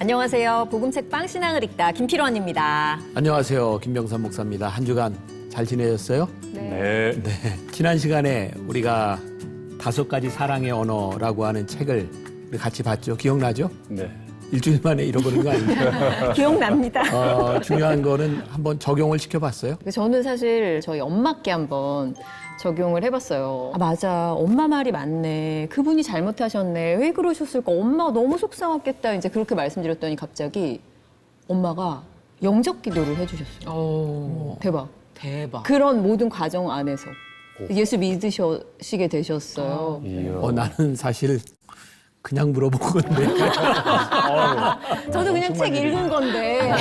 안녕하세요. 복음책방 신앙을 읽다 김필원입니다. 안녕하세요. 김병삼 목사입니다. 한 주간 잘 지내셨어요? 네. 지난 시간에 우리가 5가지 사랑의 언어라고 하는 책을 같이 봤죠. 기억나죠? 네. 일주일 만에 잃어버린 거 아닙니까? 기억납니다. 중요한 거는 한번 적용을 시켜봤어요. 저는 사실 저희 엄마께 한번 적용을 해봤어요. 아, 맞아. 엄마 말이 맞네. 그분이 잘못하셨네. 왜 그러셨을까? 엄마가 너무 속상했겠다. 이제 그렇게 말씀드렸더니 갑자기 엄마가 영접 기도를 해주셨어요. 대박. 대박. 그런 모든 과정 안에서 예수 믿으시게 되셨어요. 나는 사실 그냥 물어본 건데. 저도 그냥 책 읽은 건데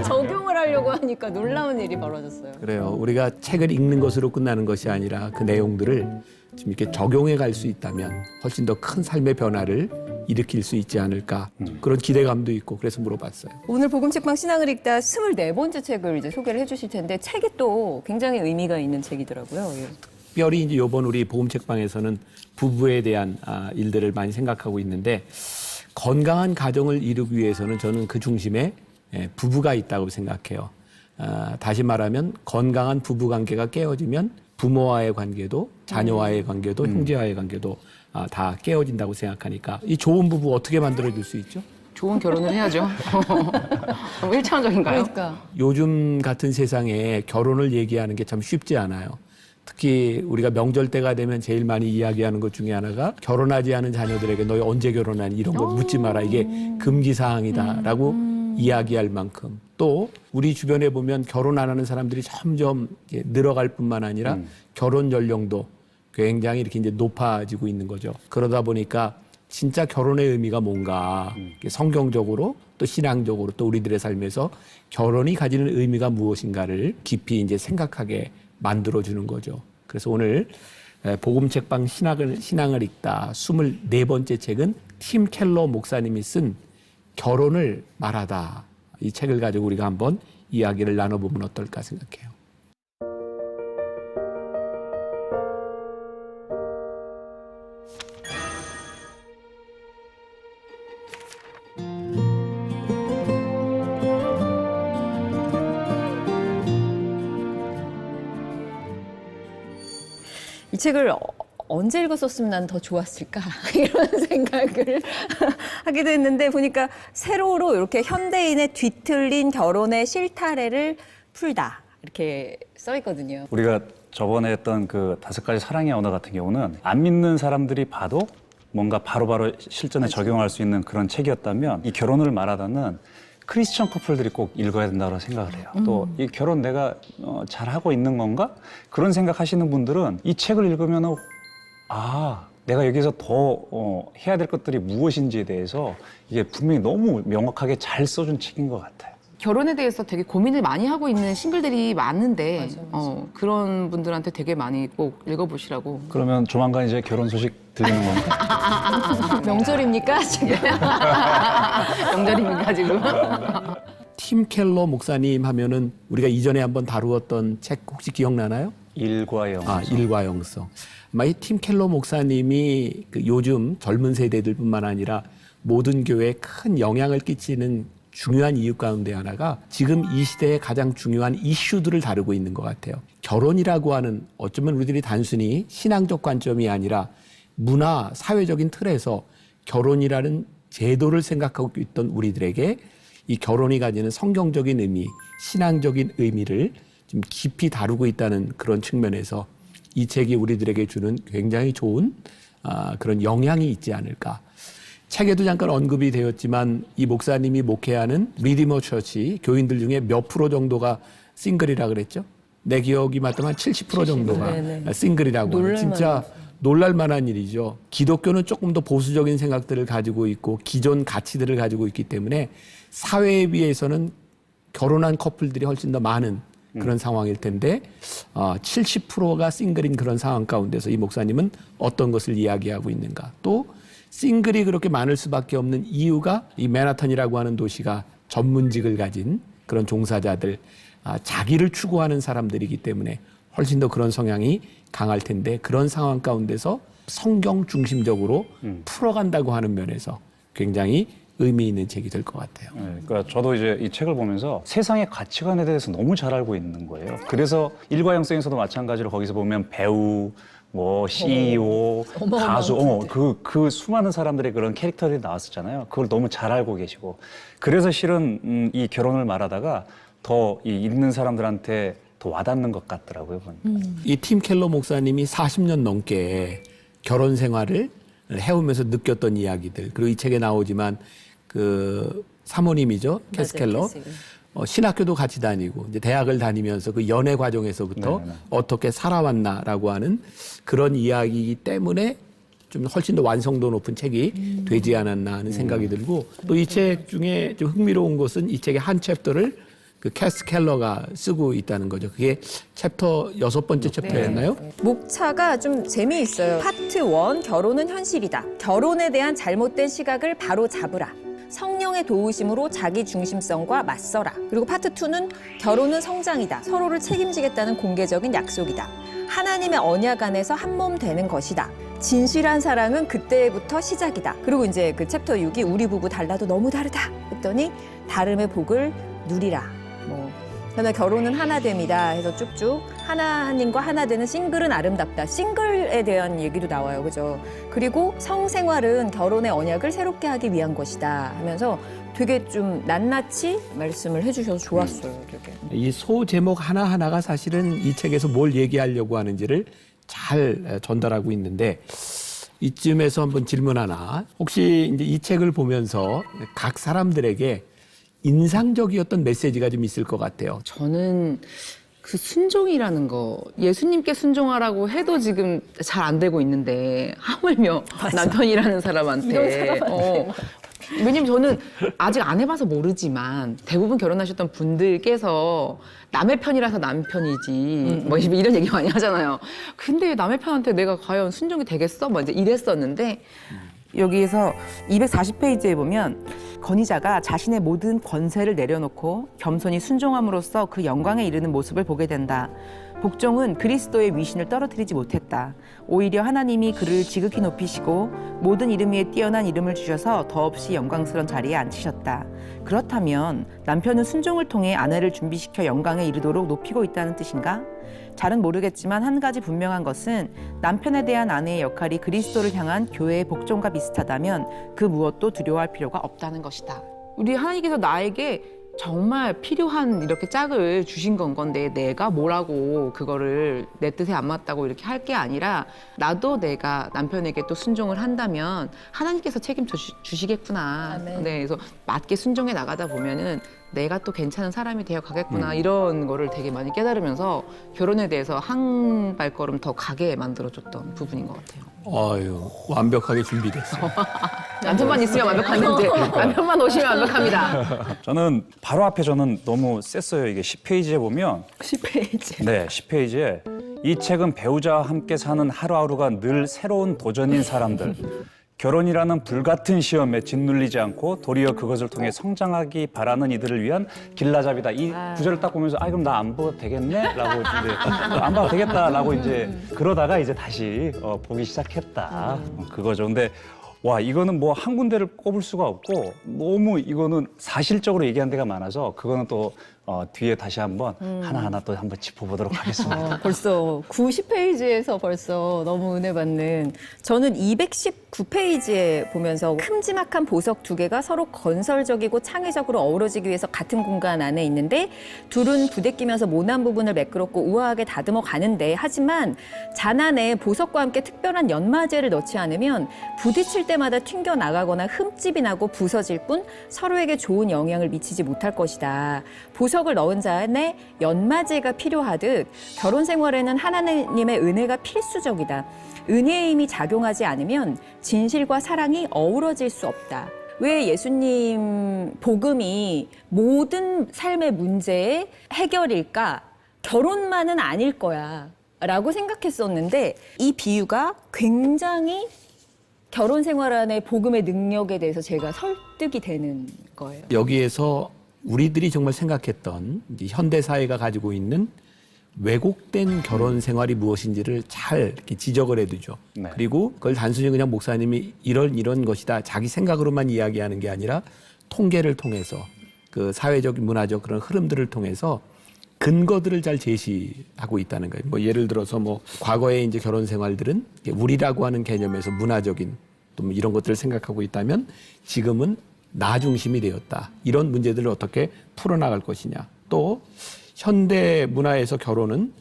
적용을 하려고 하니까 놀라운 일이 벌어졌어요. 그래요. 우리가 책을 읽는 것으로 끝나는 것이 아니라 그 내용들을 지금 이렇게 적용해 갈 수 있다면 훨씬 더 큰 삶의 변화를 일으킬 수 있지 않을까. 그런 기대감도 있고 그래서 물어봤어요. 오늘 복음책방 신앙을 읽다 24번째 책을 이제 소개를 해주실 텐데 책이 또 굉장히 의미가 있는 책이더라고요. 예. 특별히 이제 이번 우리 복음책방에서는 부부에 대한 일들을 많이 생각하고 있는데 건강한 가정을 이루기 위해서는 저는 그 중심에 부부가 있다고 생각해요. 다시 말하면 건강한 부부 관계가 깨어지면 부모와의 관계도 자녀와의 관계도 형제와의 관계도 다 깨어진다고 생각하니까 이 좋은 부부 어떻게 만들어줄 수 있죠? 좋은 결혼을 해야죠. 너무 일차원적인가요? 그러니까 요즘 같은 세상에 결혼을 얘기하는 게 참 쉽지 않아요. 특히 우리가 명절 때가 되면 제일 많이 이야기하는 것 중에 하나가 결혼하지 않은 자녀들에게 너희 언제 결혼하니 이런 거 묻지 마라. 이게 금기사항이다라고 이야기할 만큼 또 우리 주변에 보면 결혼 안 하는 사람들이 점점 늘어갈 뿐만 아니라 결혼 연령도 굉장히 이렇게 이제 높아지고 있는 거죠. 그러다 보니까 진짜 결혼의 의미가 뭔가 성경적으로 또 신앙적으로 또 우리들의 삶에서 결혼이 가지는 의미가 무엇인가를 깊이 이제 생각하게 만들어주는 거죠. 그래서 오늘 복음책방 신앙을 읽다 24번째 책은 팀 켈러 목사님이 쓴 결혼을 말하다. 이 책을 가지고 우리가 한번 이야기를 나눠보면 어떨까 생각해요. 이 책을 언제 읽었었으면 난 더 좋았을까 이런 생각을 하기도 했는데 보니까 세로로 이렇게 현대인의 뒤틀린 결혼의 실타래를 풀다 이렇게 써 있거든요. 우리가 저번에 했던 그 5가지 사랑의 언어 같은 경우는 안 믿는 사람들이 봐도 뭔가 바로바로 실전에 적용할 수 있는 그런 책이었다면 이 결혼을 말하다는 크리스천 커플들이 꼭 읽어야 된다고 생각을 해요. 또 이 결혼 내가 잘하고 있는 건가? 그런 생각하시는 분들은 이 책을 읽으면 내가 여기서 더 해야 될 것들이 무엇인지에 대해서 이게 분명히 너무 명확하게 잘 써준 책인 것 같아요. 결혼에 대해서 되게 고민을 많이 하고 있는 싱글들이 많은데 그런 분들한테 되게 많이 꼭 읽어보시라고. 그러면 조만간 이제 결혼 소식 들리는 건가? 명절입니까 지금? 명절입니까 지금? 팀 켈러 목사님 하면은 우리가 이전에 한번 다루었던 책 혹시 기억나나요? 일과 영성. 일과 영성. 아마 이 팀 켈러 목사님이 그 요즘 젊은 세대들뿐만 아니라 모든 교회에 큰 영향을 끼치는 중요한 이유 가운데 하나가 지금 이 시대의 가장 중요한 이슈들을 다루고 있는 것 같아요. 결혼이라고 하는 어쩌면 우리들이 단순히 신앙적 관점이 아니라 문화, 사회적인 틀에서 결혼이라는 제도를 생각하고 있던 우리들에게 이 결혼이 가지는 성경적인 의미, 신앙적인 의미를 좀 깊이 다루고 있다는 그런 측면에서 이 책이 우리들에게 주는 굉장히 좋은 그런 영향이 있지 않을까. 책에도 잠깐 언급이 되었지만 이 목사님이 목회하는 리디머 처치 교인들 중에 몇 프로 정도가 싱글이라 그랬죠? 내 기억이 맞다면 한 70% 정도가 싱글이라고 하는 진짜 놀랄 만한 일이죠. 기독교는 조금 더 보수적인 생각들을 가지고 있고 기존 가치들을 가지고 있기 때문에 사회에 비해서는 결혼한 커플들이 훨씬 더 많은 그런 상황일 텐데 70%가 싱글인 그런 상황 가운데서 이 목사님은 어떤 것을 이야기하고 있는가. 또 싱글이 그렇게 많을 수밖에 없는 이유가 이 맨하탄이라고 하는 도시가 전문직을 가진 그런 종사자들, 자기를 추구하는 사람들이기 때문에 훨씬 더 그런 성향이 강할 텐데 그런 상황 가운데서 성경 중심적으로 풀어간다고 하는 면에서 굉장히 의미 있는 책이 될 것 같아요. 네, 그러니까 저도 이제 이 책을 보면서 세상의 가치관에 대해서 너무 잘 알고 있는 거예요. 그래서 일과영성에서도 마찬가지로 거기서 보면 배우, 뭐 CEO, 가수, 그 수많은 사람들의 그런 캐릭터들이 나왔었잖아요. 그걸 너무 잘 알고 계시고, 그래서 실은 이 결혼을 말하다가 더 이 읽는 사람들한테 더 와닿는 것 같더라고요. 보니까. 이 팀 켈러 목사님이 40년 넘게 결혼 생활을 해오면서 느꼈던 이야기들, 그리고 이 책에 나오지만 그 사모님이죠, 캐스 켈러. 신학교도 같이 다니고 이제 대학을 다니면서 그 연애 과정에서부터 네네. 어떻게 살아왔나라고 하는 그런 이야기이기 때문에 좀 훨씬 더 완성도 높은 책이 되지 않았나 하는 생각이 들고, 또 이 책 중에 좀 흥미로운 것은 이 책의 한 챕터를 그 캐스 켈러가 쓰고 있다는 거죠. 그게 챕터 6번째 챕터였나요? 목차가 좀 재미있어요. 파트 1, 결혼은 현실이다. 결혼에 대한 잘못된 시각을 바로 잡으라. 성령의 도우심으로 자기 중심성과 맞서라. 그리고 파트 2는 결혼은 성장이다. 서로를 책임지겠다는 공개적인 약속이다. 하나님의 언약 안에서 한 몸 되는 것이다. 진실한 사랑은 그때부터 시작이다. 그리고 이제 그 챕터 6이 우리 부부 달라도 너무 다르다 했더니 다름의 복을 누리라. 그다음에 결혼은 하나됨이다 해서 쭉쭉 하나님과 하나 되는 싱글은 아름답다. 싱글에 대한 얘기도 나와요. 그죠? 그리고 성생활은 결혼의 언약을 새롭게 하기 위한 것이다 하면서 되게 좀 낱낱이 말씀을 해주셔서 좋았어요. 되게. 이 소 제목 하나하나가 사실은 이 책에서 뭘 얘기하려고 하는지를 잘 전달하고 있는데, 이쯤에서 한번 질문 하나. 혹시 이제 이 책을 보면서 각 사람들에게 인상적이었던 메시지가 좀 있을 것 같아요. 저는 그 순종이라는 거, 예수님께 순종하라고 해도 지금 잘 안 되고 있는데 하물며 남편이라는 사람한테. 왜냐면 저는 아직 안 해봐서 모르지만 대부분 결혼하셨던 분들께서 남의 편이라서 남편이지 뭐 이런 얘기 많이 하잖아요. 근데 남의 편한테 내가 과연 순종이 되겠어? 뭐 이제 이랬었는데 여기에서 240페이지에 보면 건의자가 자신의 모든 권세를 내려놓고 겸손히 순종함으로써 그 영광에 이르는 모습을 보게 된다. 복종은 그리스도의 위신을 떨어뜨리지 못했다. 오히려 하나님이 그를 지극히 높이시고 모든 이름 위에 뛰어난 이름을 주셔서 더없이 영광스러운 자리에 앉히셨다. 그렇다면 남편은 순종을 통해 아내를 준비시켜 영광에 이르도록 높이고 있다는 뜻인가? 잘은 모르겠지만 한 가지 분명한 것은 남편에 대한 아내의 역할이 그리스도를 향한 교회의 복종과 비슷하다면 그 무엇도 두려워할 필요가 없다는 것이다. 우리 하나님께서 나에게 정말 필요한 이렇게 짝을 주신 건데 내가 뭐라고 그거를 내 뜻에 안 맞다고 이렇게 할 게 아니라 나도 내가 남편에게 또 순종을 한다면 하나님께서 책임져 주시겠구나. 아멘. 네, 그래서 맞게 순종해 나가다 보면은 내가 또 괜찮은 사람이 되어 가겠구나 이런 거를 되게 많이 깨달으면서 결혼에 대해서 한 발걸음 더 가게 만들어줬던 부분인 것 같아요. 어유 완벽하게 준비됐어요. 남편만 있으면 완벽한데 남편만 오시면 완벽합니다. 저는 바로 앞에 저는 너무 셌어요. 이게 10페이지에 보면 10페이지. 네, 10페이지에 이 책은 배우자와 함께 사는 하루하루가 늘 새로운 도전인 사람들. 결혼이라는 불같은 시험에 짓눌리지 않고 도리어 그것을 통해 성장하기 바라는 이들을 위한 길라잡이다. 이 구절을 딱 보면서 그럼 나 안 봐도 되겠네? 라고 이제 안 봐도 되겠다라고 이제 그러다가 이제 다시 보기 시작했다. 그거죠. 근데 와, 이거는 뭐 한 군데를 꼽을 수가 없고 너무 이거는 사실적으로 얘기한 데가 많아서 그거는 또 뒤에 다시 한번 하나하나 또 한번 짚어보도록 하겠습니다. 벌써 90페이지에서 벌써 너무 은혜 받는, 저는 219페이지에 보면서 큼지막한 보석 두 개가 서로 건설적이고 창의적으로 어우러지기 위해서 같은 공간 안에 있는데 둘은 부대끼면서 모난 부분을 매끄럽고 우아하게 다듬어 가는데, 하지만 잔 안에 보석과 함께 특별한 연마제를 넣지 않으면 부딪힐 때마다 튕겨 나가거나 흠집이 나고 부서질 뿐 서로에게 좋은 영향을 미치지 못할 것이다. 보석을 넣은 잔에 연마제가 필요하듯 결혼 생활에는 하나님의 은혜가 필수적이다. 은혜의 힘이 작용하지 않으면 진실과 사랑이 어우러질 수 없다. 왜 예수님 복음이 모든 삶의 문제의 해결일까? 결혼만은 아닐 거야 라고 생각했었는데, 이 비유가 굉장히 결혼 생활 안에 복음의 능력에 대해서 제가 설득이 되는 거예요. 여기에서 우리들이 정말 생각했던 이제 현대 사회가 가지고 있는 왜곡된 결혼 생활이 무엇인지를 잘 이렇게 지적을 해두죠. 네. 그리고 그걸 단순히 그냥 목사님이 이런 것이다 자기 생각으로만 이야기하는 게 아니라 통계를 통해서 그 사회적 문화적 그런 흐름들을 통해서 근거들을 잘 제시하고 있다는 거예요. 뭐 예를 들어서 뭐 과거에 이제 결혼 생활들은 우리라고 하는 개념에서 문화적인 또 뭐 이런 것들을 생각하고 있다면 지금은 나 중심이 되었다. 이런 문제들을 어떻게 풀어나갈 것이냐. 또 현대 문화에서 결혼은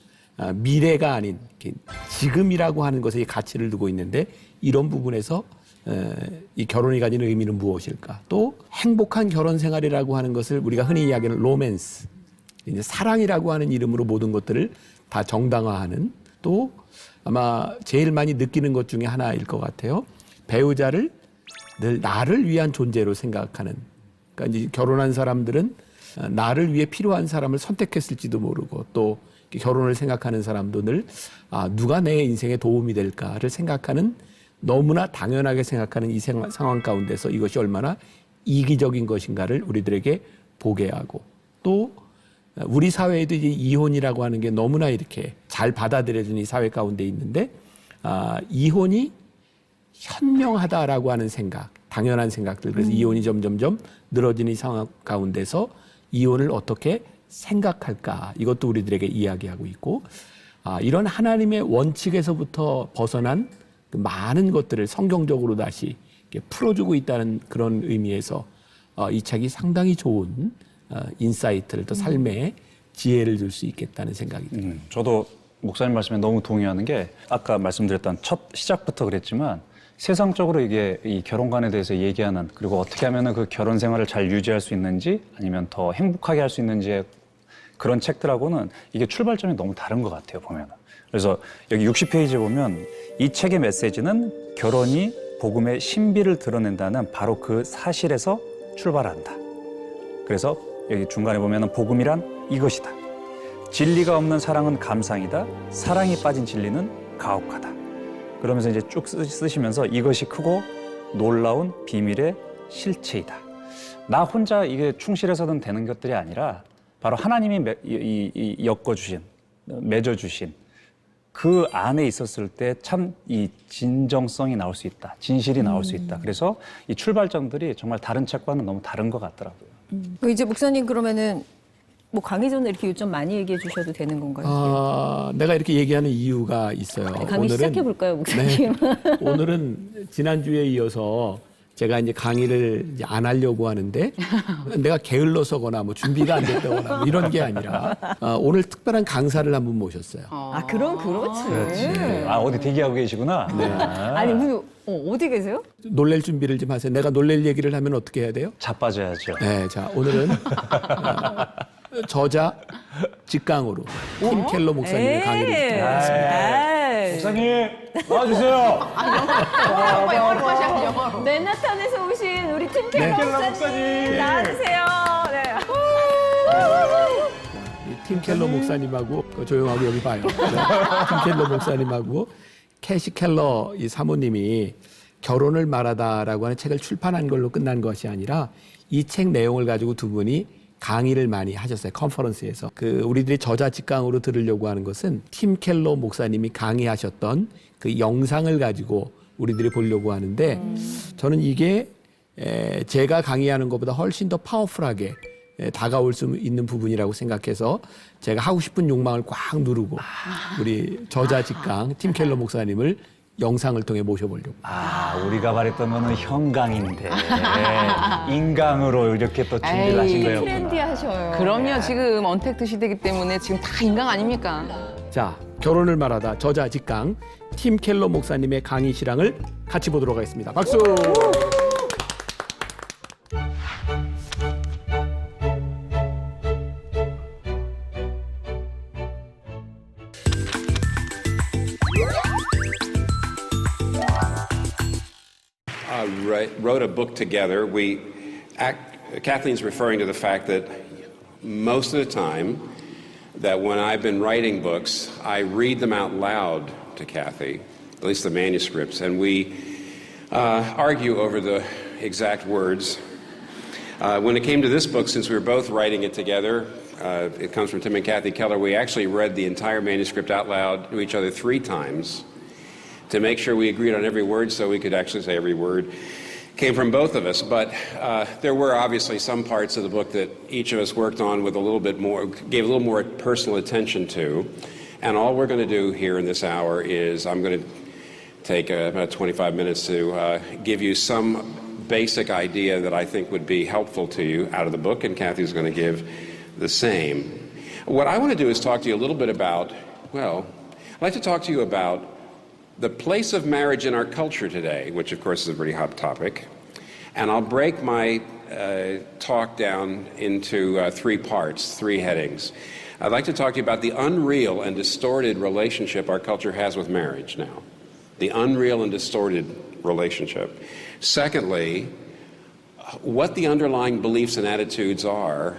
미래가 아닌 지금이라고 하는 것에 가치를 두고 있는데 이런 부분에서 이 결혼이 가지는 의미는 무엇일까? 또 행복한 결혼 생활이라고 하는 것을 우리가 흔히 이야기하는 로맨스, 이제 사랑이라고 하는 이름으로 모든 것들을 다 정당화하는 또 아마 제일 많이 느끼는 것 중에 하나일 것 같아요. 배우자를 늘 나를 위한 존재로 생각하는. 그러니까 이제 결혼한 사람들은 나를 위해 필요한 사람을 선택했을지도 모르고 또 결혼을 생각하는 사람도 늘 누가 내 인생에 도움이 될까를 생각하는 너무나 당연하게 생각하는 이 상황 가운데서 이것이 얼마나 이기적인 것인가를 우리들에게 보게 하고 또 우리 사회에도 이제 이혼이라고 하는 게 너무나 이렇게 잘 받아들여지는 이 사회 가운데 있는데 이혼이 현명하다라고 하는 생각, 당연한 생각들 그래서 이혼이 점점점 늘어지는 이 상황 가운데서 이혼을 어떻게 생각할까 이것도 우리들에게 이야기하고 있고 이런 하나님의 원칙에서부터 벗어난 그 많은 것들을 성경적으로 다시 풀어주고 있다는 그런 의미에서 이 책이 상당히 좋은 인사이트를 또 삶의 지혜를 줄 수 있겠다는 생각이 듭니다. 저도 목사님 말씀에 너무 동의하는 게 아까 말씀드렸던 첫 시작부터 그랬지만 세상적으로 이게 이 결혼관에 대해서 얘기하는 그리고 어떻게 하면 그 결혼 생활을 잘 유지할 수 있는지 아니면 더 행복하게 할 수 있는지의 그런 책들하고는 이게 출발점이 너무 다른 것 같아요, 보면. 그래서 여기 60페이지에 보면 이 책의 메시지는 결혼이 복음의 신비를 드러낸다는 바로 그 사실에서 출발한다. 그래서 여기 중간에 보면 복음이란 이것이다. 진리가 없는 사랑은 감상이다. 사랑이 빠진 진리는 가혹하다. 그러면서 이제 쭉 쓰시면서 이것이 크고 놀라운 비밀의 실체이다. 나 혼자 이게 충실해서는 되는 것들이 아니라 바로 하나님이 엮어주신, 맺어주신 그 안에 있었을 때 참 이 진정성이 나올 수 있다. 진실이 나올 수 있다. 그래서 이 출발점들이 정말 다른 책과는 너무 다른 것 같더라고요. 이제 목사님 그러면은 뭐 강의 전에 이렇게 요점 많이 얘기해 주셔도 되는 건가요? 내가 이렇게 얘기하는 이유가 있어요. 강의 시작해 볼까요, 목사님? 네, 오늘은 지난주에 이어서 제가 이제 강의를 이제 안 하려고 하는데 내가 게을러서거나 뭐 준비가 안 됐다거나 뭐 이런 게 아니라 오늘 특별한 강사를 한 분 모셨어요. 그럼 그렇지. 어디 대기하고 계시구나. 네. 아니, 어디 계세요? 놀랄 준비를 좀 하세요. 내가 놀랄 얘기를 하면 어떻게 해야 돼요? 자빠져야죠. 네, 자 오늘은 저자 직강으로 팀 켈러 목사님의 강의를 듣겠습니다. 목사님 나와주세요. 영어로 하셔야죠. 맨하탄에서 오신 우리 팀 켈러 목사님 나와주세요. 네. 팀 켈러 목사님하고 조용하고 여기 봐요. 팀 켈러 목사님하고 캐시 켈러 이 사모님이 결혼을 말하다라고 하는 책을 출판한 걸로 끝난 것이 아니라 이 책 내용을 가지고 두 분이 강의를 많이 하셨어요. 컨퍼런스에서. 우리들이 저자 직강으로 들으려고 하는 것은 팀 켈러 목사님이 강의하셨던 그 영상을 가지고 우리들이 보려고 하는데 저는 이게 제가 강의하는 것보다 훨씬 더 파워풀하게 다가올 수 있는 부분이라고 생각해서 제가 하고 싶은 욕망을 꽉 누르고 우리 저자 직강 팀 켈러 목사님을 영상을 통해 모셔보려고. 우리가 말했던 거는 현강인데 인강으로 이렇게 또 준비를 하신 거예요. 트렌디하셔요. 그럼요. 지금 언택트 시대이기 때문에 지금 다 인강 아닙니까? 자, 결혼을 말하다 저자 직강 팀 켈러 목사님의 강의 실황을 같이 보도록 하겠습니다. 박수! Wrote a book together. Kathleen's referring to the fact that most of the time that when I've been writing books, I read them out loud to Kathy, at least the manuscripts, and we argue over the exact words. When it came to this book, since we were both writing it together, It comes from Tim and Kathy Keller. We actually read the entire manuscript out loud to each other 3 times to make sure we agreed on every word so we could actually say every word. Came from both of us, but there were obviously some parts of the book that each of us worked on with a little bit more, gave a little more personal attention to. And all we're going to do here in this hour is I'm going to take about 25 minutes to give you some basic idea that I think would be helpful to you out of the book, and Kathy's going to give the same. What I want to do is talk to you a little bit about, well, I'd like to talk to you about the place of marriage in our culture today, which of course is a pretty hot topic. And I'll break my talk down into 3 parts, 3 headings. I'd like to talk to you about the unreal and distorted relationship our culture has with marriage now. The unreal and distorted relationship. Secondly, what the underlying beliefs and attitudes are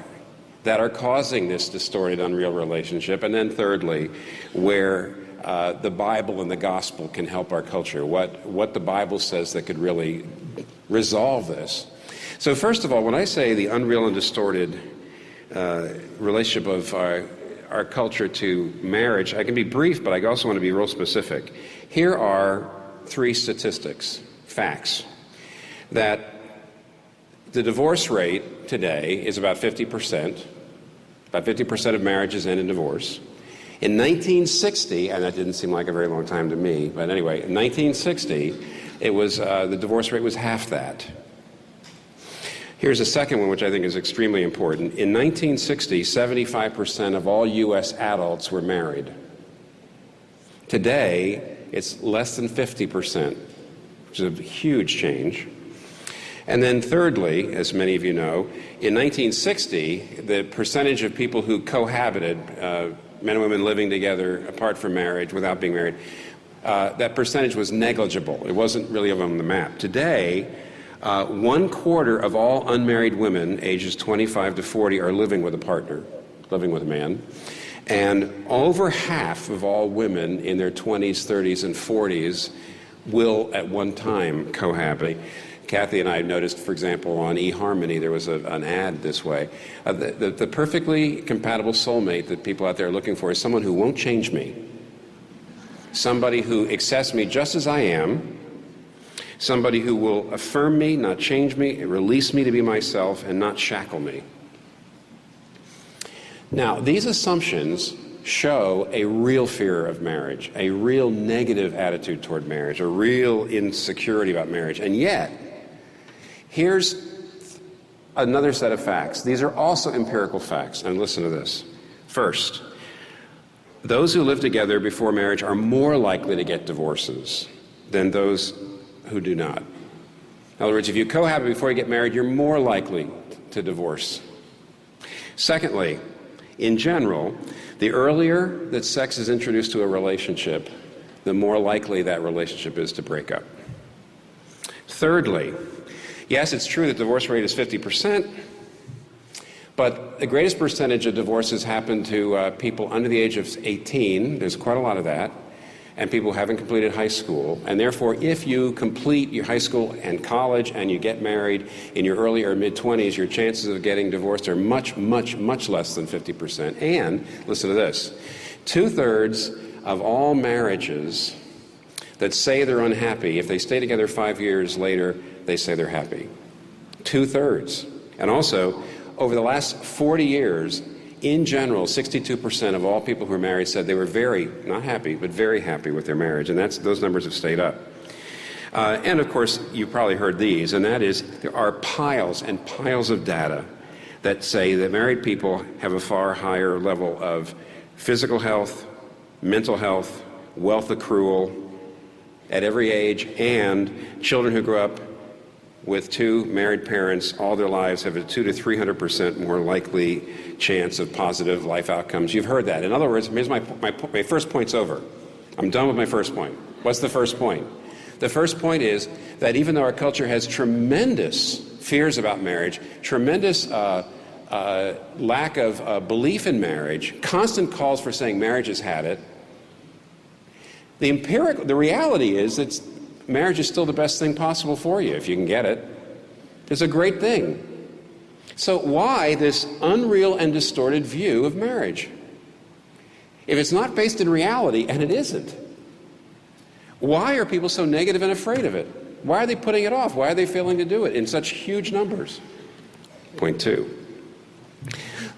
that are causing this distorted, unreal relationship. And then thirdly, where the Bible and the gospel can help our culture, what the Bible says that could really resolve this. So first of all, when I say the unreal and distorted relationship of our culture to marriage, I can be brief, but I also want to be real specific. Here are 3 statistics, facts, that the divorce rate today is about 50%. About 50% of marriages end in divorce. In 1960, and that didn't seem like a very long time to me, but anyway, in 1960, it was the divorce rate was half that. Here's a second one, which I think is extremely important. In 1960, 75% of all U.S. adults were married. Today, it's less than 50%, which is a huge change. And then thirdly, as many of you know, in 1960, the percentage of people who cohabited, men and women living together apart from marriage, without being married, that percentage was negligible. It wasn't really on the map. Today, 1/4 of all unmarried women ages 25 to 40 are living with a partner, living with a man. And over half of all women in their 20s, 30s, and 40s will at one time cohabit. Kathy and I noticed, for example, on eHarmony, there was an ad this way. The perfectly compatible soulmate that people out there are looking for is someone who won't change me. Somebody who accepts me just as I am. Somebody who will affirm me, not change me, release me to be myself, and not shackle me. Now, these assumptions show a real fear of marriage, a real negative attitude toward marriage, a real insecurity about marriage. And yet, here's another set of facts. These are also empirical facts, and listen to this. First, those who live together before marriage are more likely to get divorces than those who do not. In other words, if you cohabit before you get married, you're more likely to divorce. Secondly, in general, the earlier that sex is introduced to a relationship, the more likely that relationship is to break up. Thirdly, yes, it's true that the divorce rate is 50%, but the greatest percentage of divorces happen to people under the age of 18. There's quite a lot of that. And people who haven't completed high school. And therefore, if you complete your high school and college and you get married in your early or mid-20s, your chances of getting divorced are much, much, much less than 50%. And, listen to this, 2/3 of all marriages that say they're unhappy, if they stay together 5 years later, they say they're happy. 2/3. And also, over the last 40 years, in general, 62% of all people who are married said they were very, not happy, but very happy with their marriage, and those numbers have stayed up. And of course, you've probably heard these, and that is there are piles and piles of data that say that married people have a far higher level of physical health, mental health, wealth accrual at every age, and children who grow up with 2 married parents all their lives have a 200 to 300% more likely chance of positive life outcomes. You've heard that. In other words, here's my first point's over. I'm done with my first point. What's the first point? The first point is that even though our culture has tremendous fears about marriage, tremendous lack of belief in marriage, constant calls for saying marriage has had it, the reality is that marriage is still the best thing possible for you if you can get it. It's a great thing. So why this unreal and distorted view of marriage? If it's not based in reality, and it isn't, why are people so negative and afraid of it? Why are they putting it off? Why are they failing to do it in such huge numbers? Point two.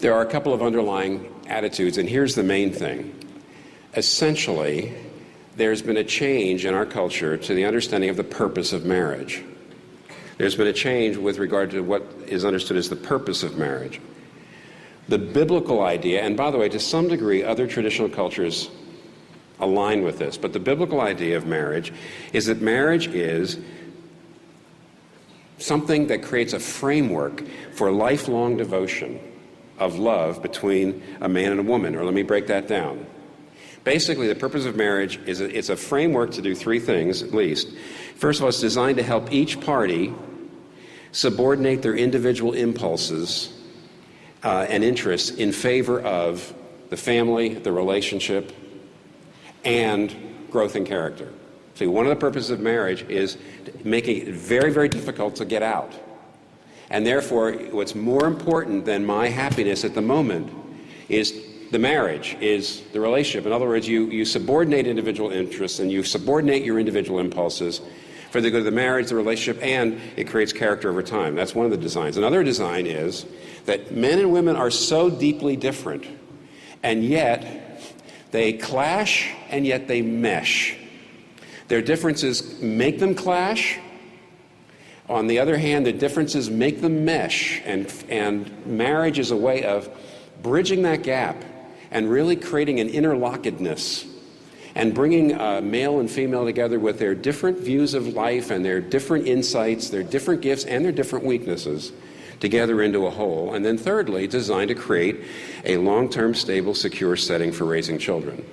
There are a couple of underlying attitudes, and here's the main thing. Essentially, there's been a change in our culture to the understanding of the purpose of marriage. There's been a change with regard to what is understood as the purpose of marriage. The biblical idea, and by the way, to some degree, other traditional cultures align with this, but the biblical idea of marriage is that marriage is something that creates a framework for lifelong devotion of love between a man and a woman. Or let me break that down. Basically, the purpose of marriage is it's a framework to do three things, at least. First of all, it's designed to help each party subordinate their individual impulses and interests in favor of the family, the relationship, and growth in character. See, one of the purposes of marriage is making it very, very difficult to get out. And therefore, what's more important than my happiness at the moment is the marriage, is the relationship. In other words, you subordinate individual interests and you subordinate your individual impulses for the good of the marriage, the relationship, and it creates character over time. That's one of the designs. Another design is that men and women are so deeply different, and yet they clash, and yet they mesh. Their differences make them clash. On the other hand, the differences make them mesh, and marriage is a way of bridging that gap and really creating an interlockedness and bringing male and female together with their different views of life and their different insights, their different gifts and their different weaknesses together into a whole. And then thirdly, designed to create a long-term, stable, secure setting for raising children.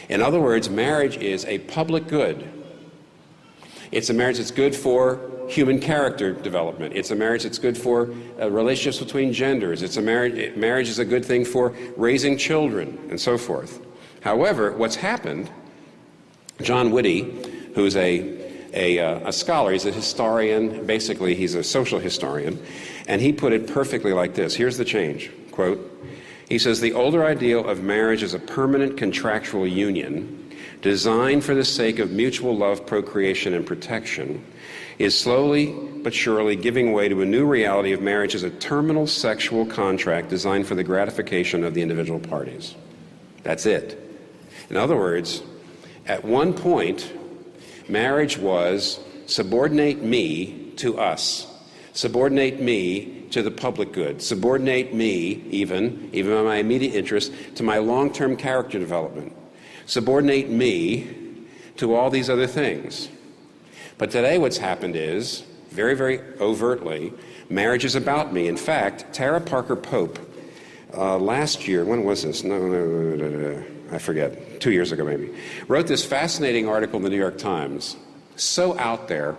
In other words, marriage is a public good. It's a marriage that's good for human character development. It's a marriage that's good for relationships between genders. It's a marriage is a good thing for raising children and so forth. However, what's happened, John Whitty, who's a scholar, he's a historian, basically he's a social historian, and he put it perfectly like this. Here's the change, quote, he says, the older ideal of marriage as a permanent contractual union designed for the sake of mutual love, procreation, and protection is slowly but surely giving way to a new reality of marriage as a terminal sexual contract designed for the gratification of the individual parties. That's it. In other words, at one point, marriage was subordinate me to us, subordinate me to the public good, subordinate me, even my immediate interest, to my long-term character development, subordinate me to all these other things. But today what's happened is, very, very overtly, marriage is about me. In fact, Tara Parker Pope, last year, when was this? I forget, 2 years ago maybe, wrote this fascinating article in the New York Times, so out there,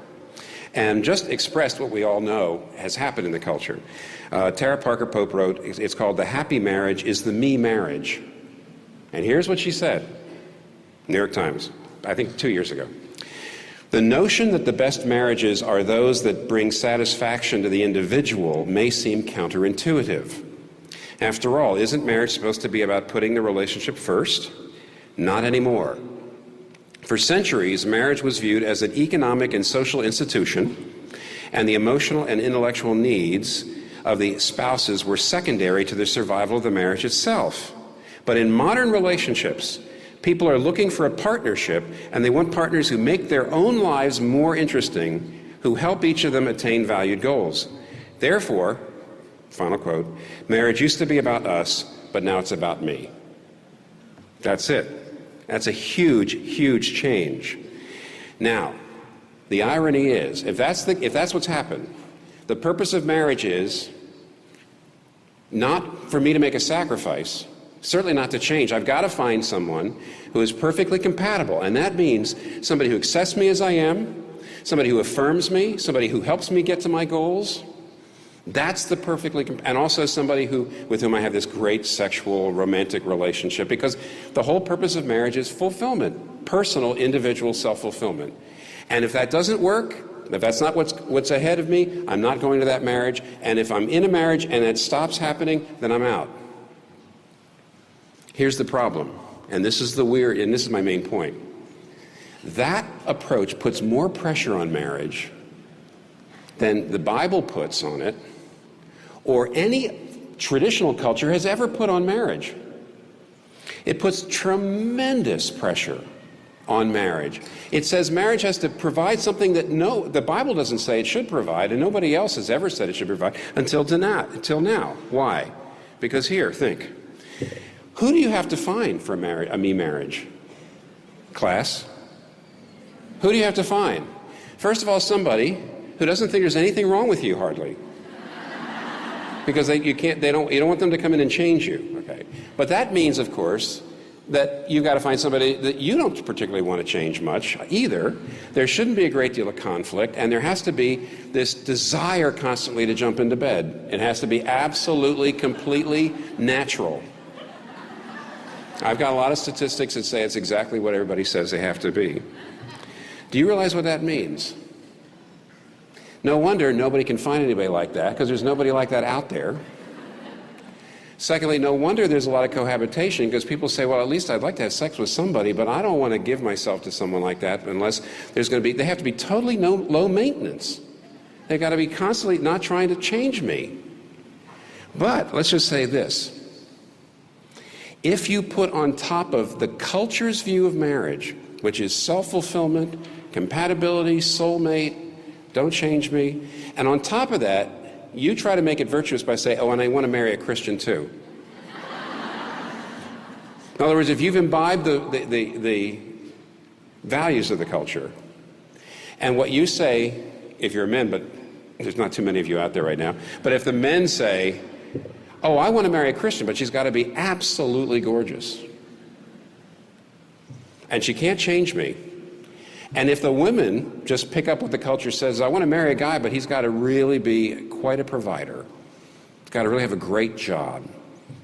and just expressed what we all know has happened in the culture. Tara Parker Pope wrote, it's called The Happy Marriage is the Me Marriage. And here's what she said, New York Times, I think 2 years ago. The notion that the best marriages are those that bring satisfaction to the individual may seem counterintuitive. After all, isn't marriage supposed to be about putting the relationship first? Not anymore. For centuries, marriage was viewed as an economic and social institution, and the emotional and intellectual needs of the spouses were secondary to the survival of the marriage itself. But in modern relationships, people are looking for a partnership, and they want partners who make their own lives more interesting, who help each of them attain valued goals. Therefore, final quote, marriage used to be about us, but now it's about me. That's it. That's a huge, huge change. Now, the irony is, if that's what's happened, the purpose of marriage is not for me to make a sacrifice, certainly not to change. I've got to find someone who is perfectly compatible, and that means somebody who accepts me as I am, somebody who affirms me, somebody who helps me get to my goals. That's the and also somebody with whom I have this great sexual, romantic relationship, because the whole purpose of marriage is fulfillment, personal, individual self-fulfillment. And if that doesn't work, If that's not what's ahead of me, I'm not going to that marriage. And if I'm in a marriage and it stops happening, then I'm out. Here's the problem, and this is my main point. That approach puts more pressure on marriage than the Bible puts on it, or any traditional culture has ever put on marriage. It puts tremendous pressure on marriage. It says marriage has to provide something that the Bible doesn't say it should provide, and nobody else has ever said it should provide until now. Why? Because here, think. Who do you have to find for a me marriage? Class? Who do you have to find? First of all, somebody who doesn't think there's anything wrong with you, hardly. Because you don't want them to come in and change you, okay? But that means, of course, that you've got to find somebody that you don't particularly want to change much either. There shouldn't be a great deal of conflict, and there has to be this desire constantly to jump into bed. It has to be absolutely, completely natural. I've got a lot of statistics that say it's exactly what everybody says they have to be. Do you realize what that means? No wonder nobody can find anybody like that, because there's nobody like that out there. Secondly, no wonder there's a lot of cohabitation, because people say, well, at least I'd like to have sex with somebody, but I don't want to give myself to someone like that unless they have to be totally low maintenance. They've got to be constantly not trying to change me. But let's just say this. If you put on top of the culture's view of marriage, which is self-fulfillment, compatibility, soulmate, don't change me, and on top of that, you try to make it virtuous by saying, oh, and I want to marry a Christian too. In other words, if you've imbibed the values of the culture, and what you say, if you're a man, but there's not too many of you out there right now, but if the men say, oh, I want to marry a Christian, but she's got to be absolutely gorgeous, and she can't change me. And if the women just pick up what the culture says, I want to marry a guy, but he's got to really be quite a provider. He's got to really have a great job.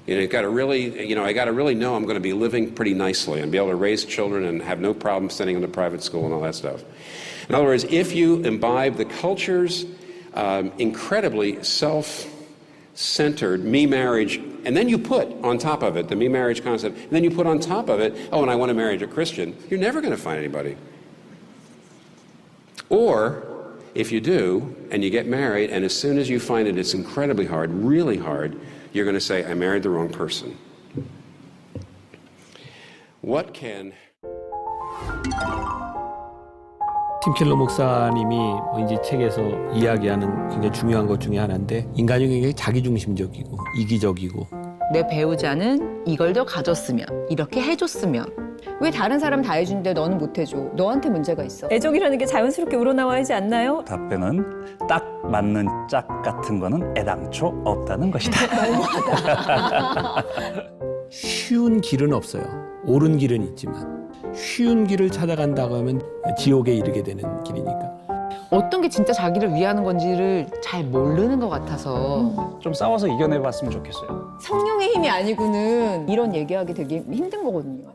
He's got to really, I got to really know I'm going to be living pretty nicely and be able to raise children and have no problem sending them to private school and all that stuff. In other words, if you imbibe the culture's incredibly self-centered me marriage, and then you put on top of it the me marriage concept, and then you put on top of it, oh, and I want to marry a Christian, you're never going to find anybody. Or, if you do, and you get married, and as soon as you find it's incredibly hard, really hard, you're going to say, I married the wrong person. What can... 팀 켈러 목사님이 이제 책에서 이야기하는 굉장히 중요한 것 중에 하나인데 인간이 굉장히 자기중심적이고 이기적이고 내 배우자는 이걸 더 가졌으면, 이렇게 해줬으면. 왜 다른 사람 다 해주는데 너는 못 해줘? 너한테 문제가 있어. 애정이라는 게 자연스럽게 우러나와야 하지 않나요? 답변은 딱 맞는 짝 같은 거는 애당초 없다는 것이다. 쉬운 길은 없어요. 옳은 길은 있지만 쉬운 길을 찾아간다고 하면 지옥에 이르게 되는 길이니까. 어떤 게 진짜 자기를 위하는 건지를 잘 모르는 것 같아서 좀 싸워서 이겨내봤으면 좋겠어요. 성령의 힘이 아니고는 이런 얘기하기 되게 힘든 거거든요.